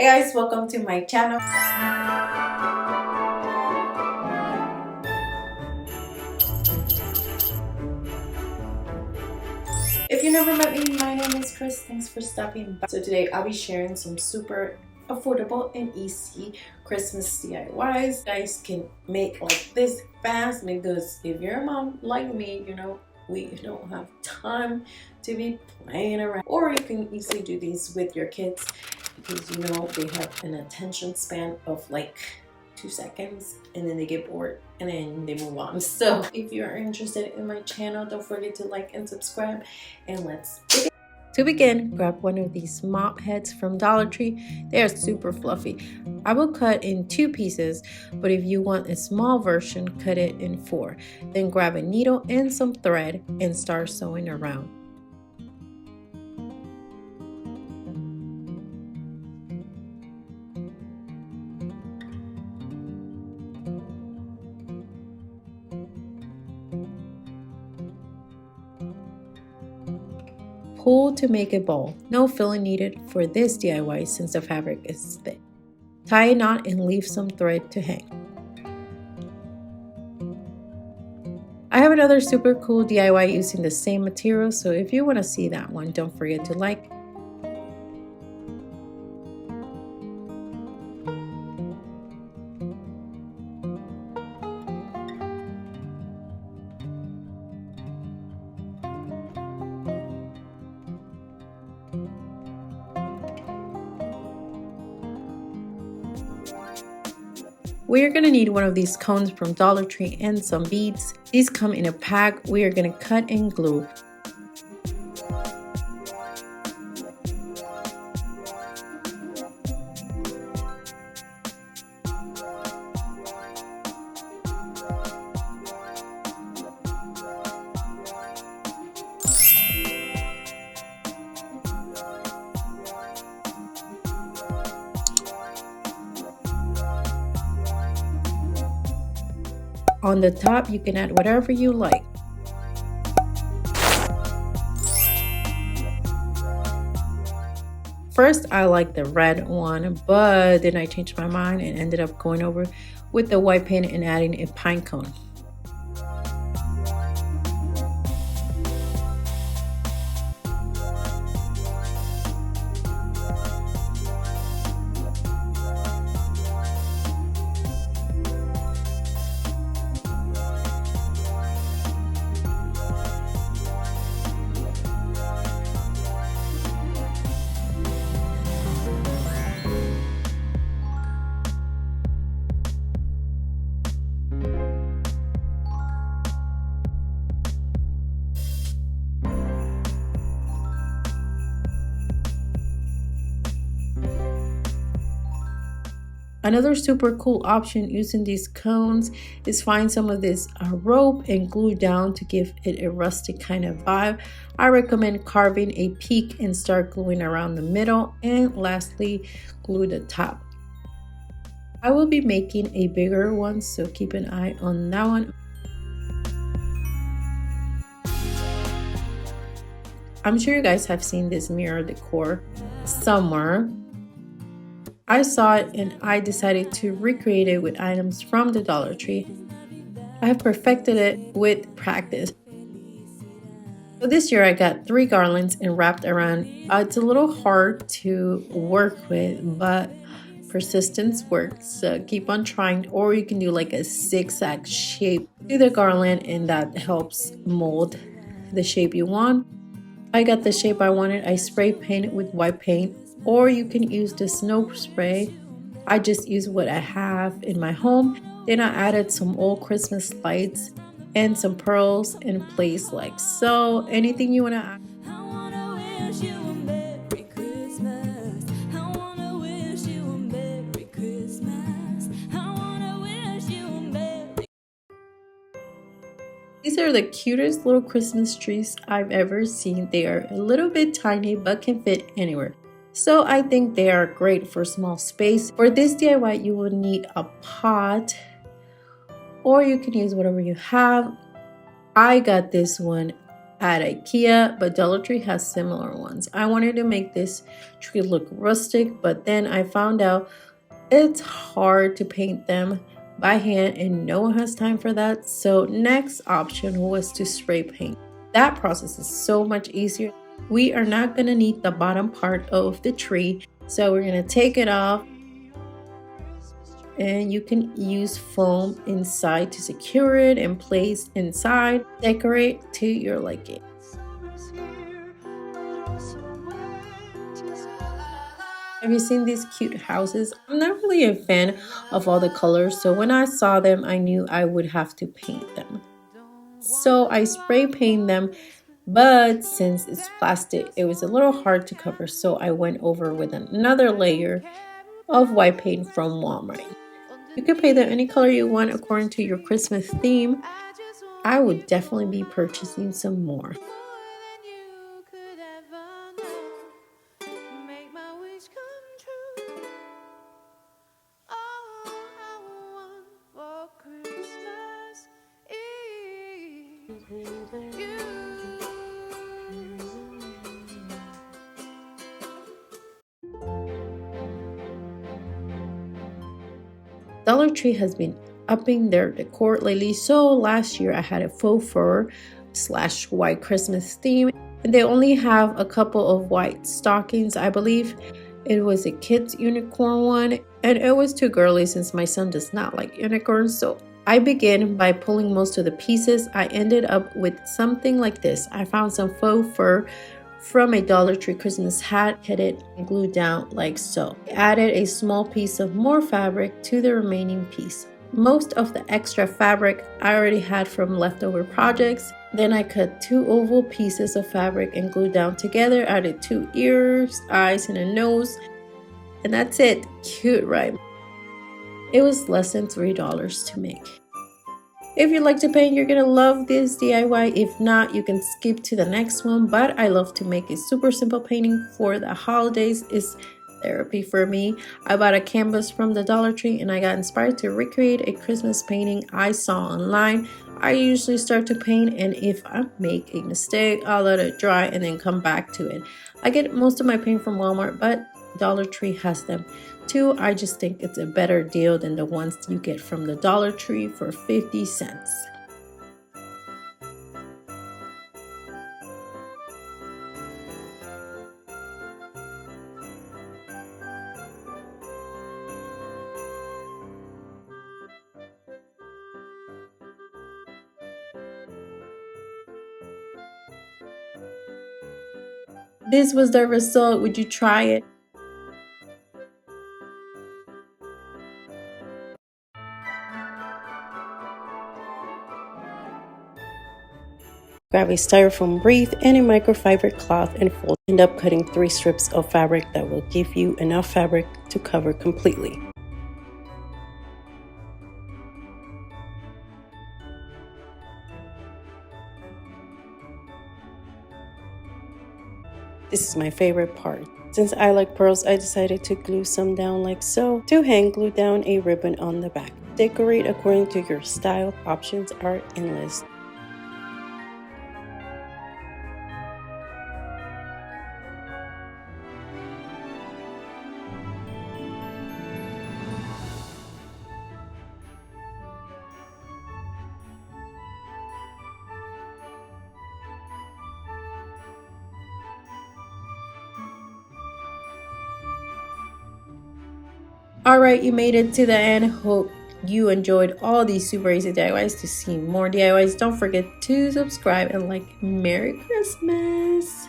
Hey guys, welcome to my channel. If you never met me, my name is Chris. Thanks for stopping by. So today I'll be sharing some super affordable and easy Christmas DIYs you guys can make like this fast, because if you're a mom like me, we don't have time to be playing around. Or you can easily do these with your kids, because they have an attention span of like 2 seconds and then they get bored and then they move on. So if you're interested in my channel, don't forget to like and subscribe, and let's begin. To begin, grab one of these mop heads from Dollar Tree. They are super fluffy. I will cut in 2 pieces, but if you want a small version, cut it in 4. Then grab a needle and some thread and start sewing around. Pull to make a ball. No filling needed for this DIY since the fabric is thick. Tie a knot and leave some thread to hang. I have another super cool DIY using the same material, so if you want to see that one, don't forget to like. We are going to need one of these cones from Dollar Tree and some beads. These come in a pack. We are going to cut and glue. On the top, you can add whatever you like. First, I like the red one, but then I changed my mind and ended up going over with the white paint and adding a pine cone. Another super cool option using these cones is find some of this rope and glue down to give it a rustic kind of vibe. I recommend carving a peak and start gluing around the middle, and lastly glue the top. I will be making a bigger one, so keep an eye on that one. I'm sure you guys have seen this mirror decor somewhere. I saw it and I decided to recreate it with items from the Dollar Tree. I have perfected it with practice. So this year I got 3 garlands and wrapped around. It's a little hard to work with, but persistence works. So keep on trying, or you can do like a zigzag shape to the garland, and that helps mold the shape you want. I got the shape I wanted. I spray painted with white paint, or you can use the snow spray. I just use what I have in my home. Then I added some old Christmas lights and some pearls in place like so. Anything you want to add. These are the cutest little Christmas trees I've ever seen. They are a little bit tiny but can fit anywhere. So I think they are great for small space. For this DIY, you will need a pot, or you can use whatever you have. I got this one at IKEA, but Dollar Tree has similar ones. I wanted to make this tree look rustic, but then I found out it's hard to paint them by hand and no one has time for that. So next option was to spray paint. That process is so much easier. We are not going to need the bottom part of the tree, so we're going to take it off, and you can use foam inside to secure it and place inside. Decorate to your liking. Have you seen these cute houses? I'm not really a fan of all the colors, so when I saw them, I knew I would have to paint them. So I spray paint them, but since it's plastic, it was a little hard to cover, so I went over with another layer of white paint from Walmart. You can paint them any color you want according to your Christmas theme. I would definitely be purchasing some more. Dollar Tree has been upping their decor lately, so last year I had a faux fur / white Christmas theme, and they only have a couple of white stockings. I believe it was a kid's unicorn one, and it was too girly since my son does not like unicorns, so I began by pulling most of the pieces. I ended up with something like this. I found some faux fur from a Dollar Tree Christmas hat, hid it and glued down like so. I added a small piece of more fabric to the remaining piece. Most of the extra fabric I already had from leftover projects. Then I cut 2 oval pieces of fabric and glued down together, added 2 ears, eyes, and a nose. And that's it. Cute, right? It was less than $3 to make. If you like to paint, you're gonna love this DIY. If not, you can skip to the next one, but I love to make a super simple painting for the holidays. It's therapy for me. I bought a canvas from the Dollar Tree and I got inspired to recreate a Christmas painting I saw online. I usually start to paint, and if I make a mistake, I'll let it dry and then come back to it. I get most of my paint from Walmart, but Dollar Tree has them too. I just think it's a better deal than the ones you get from the Dollar Tree for 50 cents. This was the result. Would you try it? Grab a styrofoam wreath and a microfiber cloth and fold. End up cutting 3 strips of fabric that will give you enough fabric to cover completely. This is my favorite part. Since I like pearls, I decided to glue some down like so. To hang, glue down a ribbon on the back. Decorate according to your style. Options are endless. Alright, you made it to the end. Hope you enjoyed all these super easy DIYs. To see more DIYs, don't forget to subscribe and like. Merry Christmas!